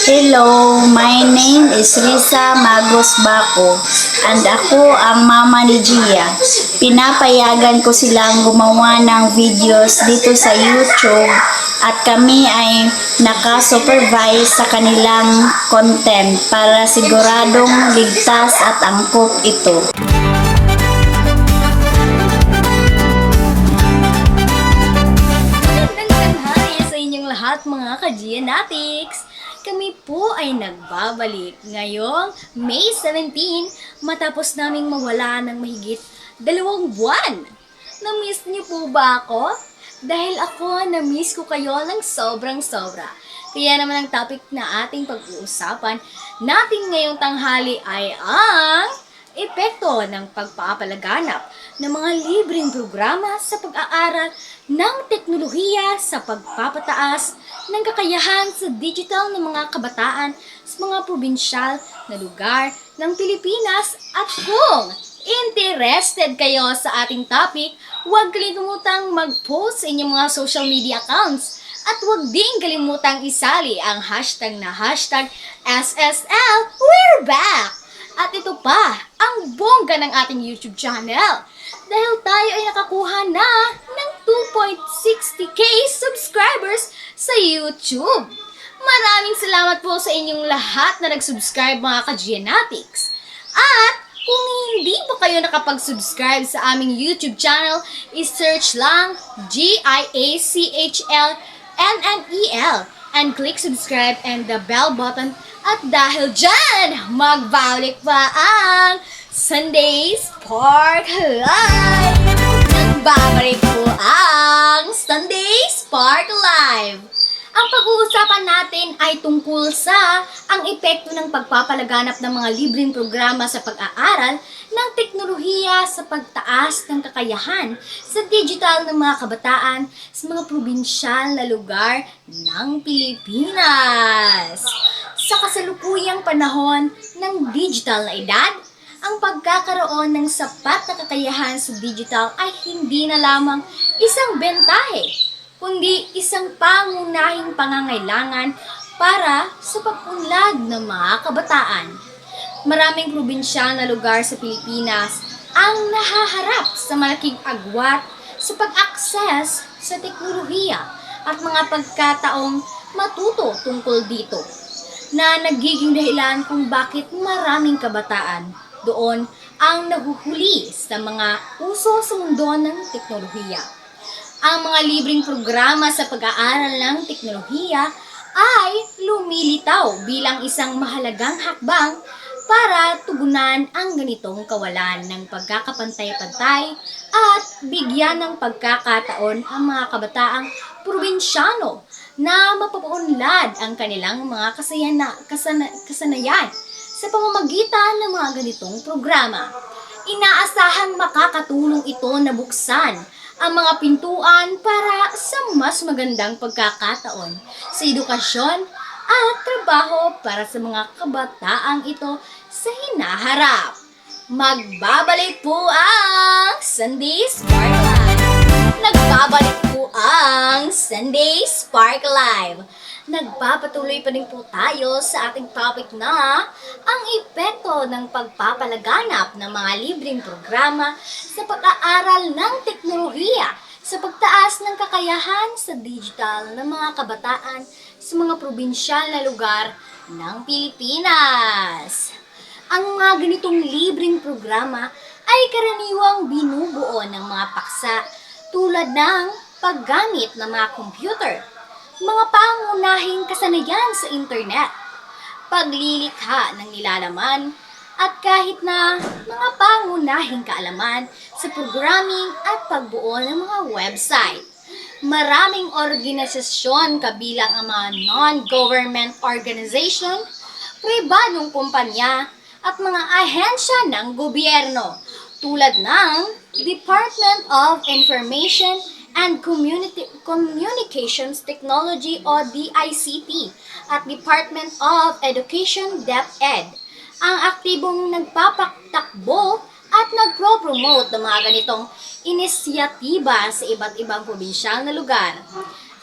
Hello, my name is Risa Magos Baco and ako ang mama ni Gia. Pinapayagan ko silang gumawa ng videos dito sa YouTube at kami ay naka-supervise sa kanilang content para siguradong ligtas at angkop ito. Hi sa inyong lahat mga ka-Gianatics! Kami po ay nagbabalik ngayong May 17 matapos naming mawala ng mahigit 2 buwan. Na-miss niyo po ba ako? Dahil ako, na-miss ko kayo ng sobrang-sobra. Kaya naman ang topic na ating pag-uusapan natin ngayong tanghali ay ang epekto ng pagpapalaganap ng mga libreng programa sa pag-aaral ng teknolohiya sa pagpapataas ng kakayahan sa digital ng mga kabataan sa mga probinsyal na lugar ng Pilipinas. At kung interested kayo sa ating topic, huwag kalimutang mag-post sa inyong mga social media accounts at huwag din kalimutang isali ang hashtag SSL We're Back! At ito pa, ang bongga ng ating YouTube channel. Dahil tayo ay nakakuha na ng 2.60k subscribers sa YouTube. Maraming salamat po sa inyong lahat na nag-subscribe mga ka-Gianatics. At kung hindi pa kayo nakapag-subscribe sa aming YouTube channel, i-search lang GIACHLNNEL and click subscribe and the bell button. At dahil dyan, magbalik pa ang Sunday Spark Live! Nagbabalik po ang Sunday Spark Live! Ang pag-uusapan natin ay tungkol sa ang epekto ng pagpapalaganap ng mga libreng programa sa pag-aaral ng teknolohiya sa pagtaas ng kakayahan sa digital ng mga kabataan sa mga probinsyal na lugar ng Pilipinas. Sa kasalukuyang panahon ng digital na edad, ang pagkakaroon ng sapat na kakayahan sa digital ay hindi na lamang isang bentahe, kundi isang pangunahing pangangailangan para sa pag-unlad ng mga kabataan. Maraming probinsyal na lugar sa Pilipinas ang nahaharap sa malaking agwat sa pag-access sa teknolohiya at mga pagkataong matuto tungkol dito, na nagiging dahilan kung bakit maraming kabataan doon ang nahuhuli sa mga uso sa mundo ng teknolohiya. Ang mga libreng programa sa pag-aaral ng teknolohiya ay lumilitaw bilang isang mahalagang hakbang para tugunan ang ganitong kawalan ng pagkakapantay-pantay at bigyan ng pagkakataon ang mga kabataang probinsyano na mapapaunlad ang kanilang mga kasanayan sa pamamagitan ng mga ganitong programa. Inaasahang makakatulong ito na buksan ang mga pintuan para sa mas magandang pagkakataon sa edukasyon at trabaho para sa mga kabataang ito sa hinaharap. Magbabalik po ang Sunday Spark Live! Nagbabalik po ang Sunday Spark Live! Nagpapatuloy pa rin po tayo sa ating topic na ang epekto ng pagpapalaganap ng mga libreng programa sa pag-aaral ng teknolohiya sa pagtaas ng kakayahan sa digital ng mga kabataan sa mga probinsyal na lugar ng Pilipinas. Ang mga ganitong libreng programa ay karaniwang binubuo ng mga paksa tulad ng paggamit ng mga computer, mga pangunahing kasanayan sa internet, paglilikha ng nilalaman, at kahit na mga pangunahing kaalaman sa programming at pagbuo ng mga website. Maraming organisasyon kabilang ang mga non-government organization, pribadong kumpanya, at mga ahensya ng gobyerno tulad ng Department of Information and Communications Technology o DICT at Department of Education DepEd ang aktibong nagpapatakbo at nagpro-promote ng mga ganitong inisyatiba sa iba't ibang probinsyal na lugar.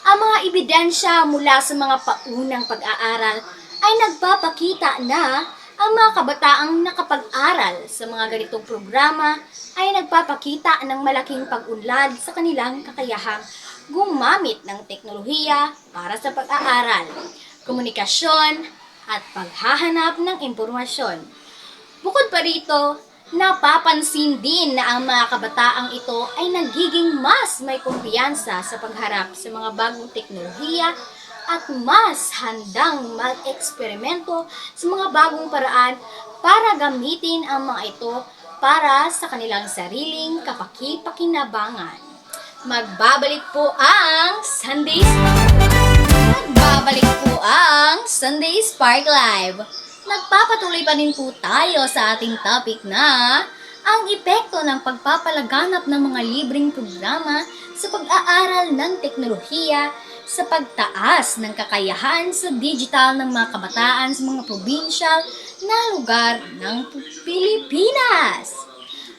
Ang mga ebidensya mula sa mga paunang pag-aaral ay nagpapakita na ang mga kabataang nakapag-aral sa mga ganitong programa ay nagpapakita ng malaking pag-unlad sa kanilang kakayahang gumamit ng teknolohiya para sa pag-aaral, komunikasyon, at paghahanap ng impormasyon. Bukod pa rito, napapansin din na ang mga kabataang ito ay nagiging mas may kumpiyansa sa pagharap sa mga bagong teknolohiya at mas handang mag-eksperimento sa mga bagong paraan para gamitin ang mga ito para sa kanilang sariling kapaki-pakinabangan. Magbabalik po ang Sunday Spark Live. Magbabalik po ang Sunday Spark Live. Nagpapatuloy pa rin po tayo sa ating topic na ang epekto ng pagpapalaganap ng mga libreng programa sa pag-aaral ng teknolohiya sa pagtaas ng kakayahan sa digital ng mga kabataan sa mga probinsyal na lugar ng Pilipinas.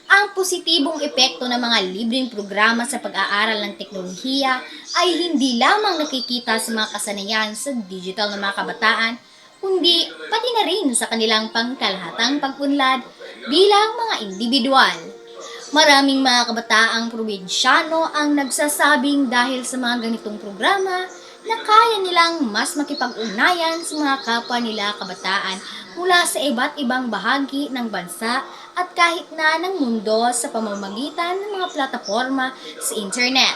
Ang positibong epekto ng mga libreng programa sa pag-aaral ng teknolohiya ay hindi lamang nakikita sa mga kasanayan sa digital ng mga kabataan, kundi pati na rin sa kanilang pangkalahatang pag-unlad bilang mga individual. Maraming mga kabataang probinsyano ang nagsasabing dahil sa mga ganitong programa na kaya nilang mas makipag-ugnayan sa mga kapwa nila kabataan mula sa iba't ibang bahagi ng bansa at kahit na ng mundo sa pamamagitan ng mga plataforma sa internet.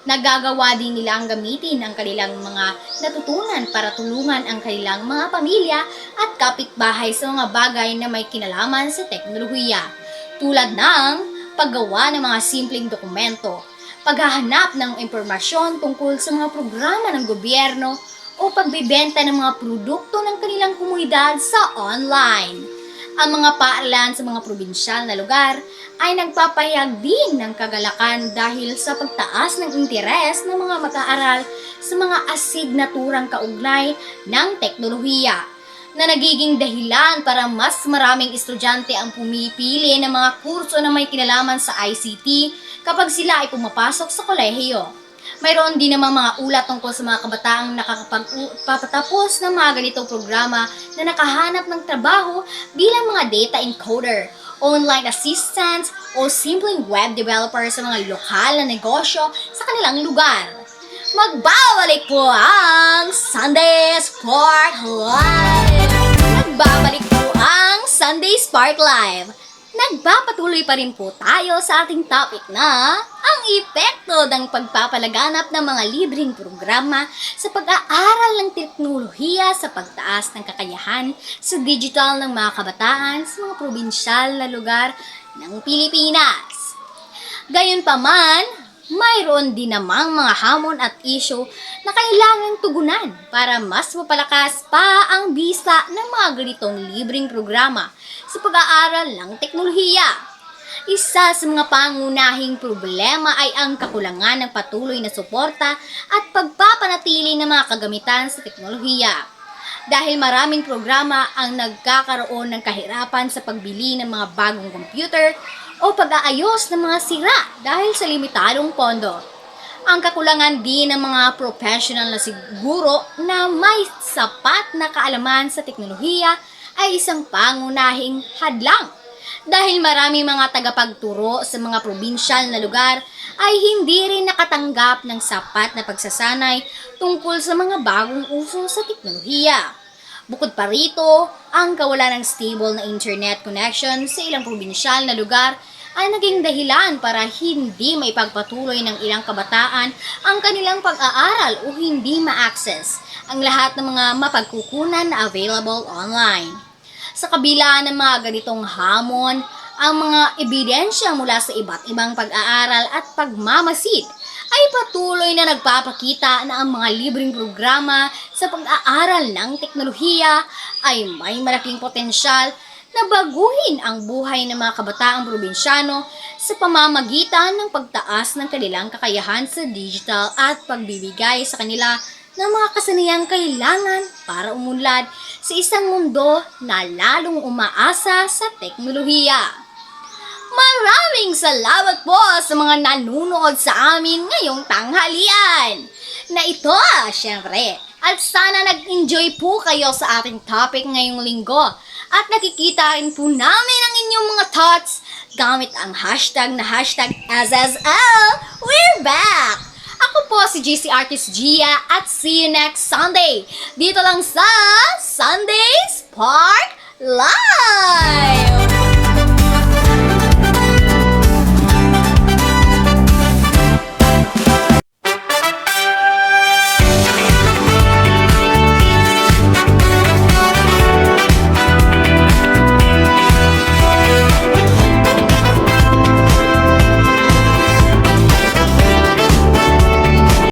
Nagagawa din nila ang gamitin ang kanilang mga natutunan para tulungan ang kanilang mga pamilya at kapitbahay sa mga bagay na may kinalaman sa teknolohiya, tulad ng paggawa ng mga simpleng dokumento, paghahanap ng impormasyon tungkol sa mga programa ng gobyerno o pagbibenta ng mga produkto ng kanilang komunidad sa online. Ang mga paaralan sa mga probinsyal na lugar ay nagpapahayag din ng kagalakan dahil sa pagtaas ng interes ng mga mag-aaral sa mga asignaturang kaugnay ng teknolohiya, na nagiging dahilan para mas maraming estudyante ang pumipili ng mga kurso na may kinalaman sa ICT kapag sila ay pumapasok sa kolehiyo. Mayroon din namang mga ulat tungkol sa mga kabataang nakakapagpapatapos ng mga ganitong programa na nakahanap ng trabaho bilang mga data encoder, online assistant o simpleng web developer sa mga lokal na negosyo sa kanilang lugar. Magbabalik po ang Sunday Spark Live! Magbabalik po ang Sunday Spark Live! Nagpapatuloy pa rin po tayo sa ating topic na ang epekto ng pagpapalaganap ng mga libreng programa sa pag-aaral ng teknolohiya sa pagtaas ng kakayahan sa digital ng mga kabataan sa mga probinsyal na lugar ng Pilipinas. Gayunpaman, mayroon din namang mga hamon at isyu na kailangang tugunan para mas mapalakas pa ang bisa ng mga ganitong libreng programa sa pag-aaral ng teknolohiya. Isa sa mga pangunahing problema ay ang kakulangan ng patuloy na suporta at pagpapanatili ng mga kagamitan sa teknolohiya. Dahil maraming programa ang nagkakaroon ng kahirapan sa pagbili ng mga bagong computer o pag-aayos ng mga sira dahil sa limitadong pondo. Ang kakulangan din ng mga professional na siguro na may sapat na kaalaman sa teknolohiya ay isang pangunahing hadlang. Dahil maraming mga tagapagturo sa mga probinsyal na lugar ay hindi rin nakatanggap ng sapat na pagsasanay tungkol sa mga bagong uso sa teknolohiya. Bukod pa rito, ang kawalan ng stable na internet connection sa ilang probinsyal na lugar ay naging dahilan para hindi maipagpatuloy ng ilang kabataan ang kanilang pag-aaral o hindi ma-access ang lahat ng mga mapagkukunan na available online. Sa kabila ng mga ganitong hamon, ang mga ebidensya mula sa iba't ibang pag-aaral at pagmamasid ay patuloy na nagpapakita na ang mga libreng programa sa pag-aaral ng teknolohiya ay may malaking potensyal na baguhin ang buhay ng mga kabataang probinsyano sa pamamagitan ng pagtaas ng kanilang kakayahan sa digital at pagbibigay sa kanila ng mga kasanayang kailangan para umunlad sa isang mundo na lalong umaasa sa teknolohiya. Maraming salamat po sa mga nanonood sa amin ngayong tanghalian. Na ito, syempre, At sana nag-enjoy po kayo sa ating topic ngayong linggo. At nakikita rin po namin ang inyong mga thoughts gamit ang hashtag na hashtag SSL. We're back! Ako po si GC Artist Gia at see you next Sunday. Dito lang sa Sunday Spark Live!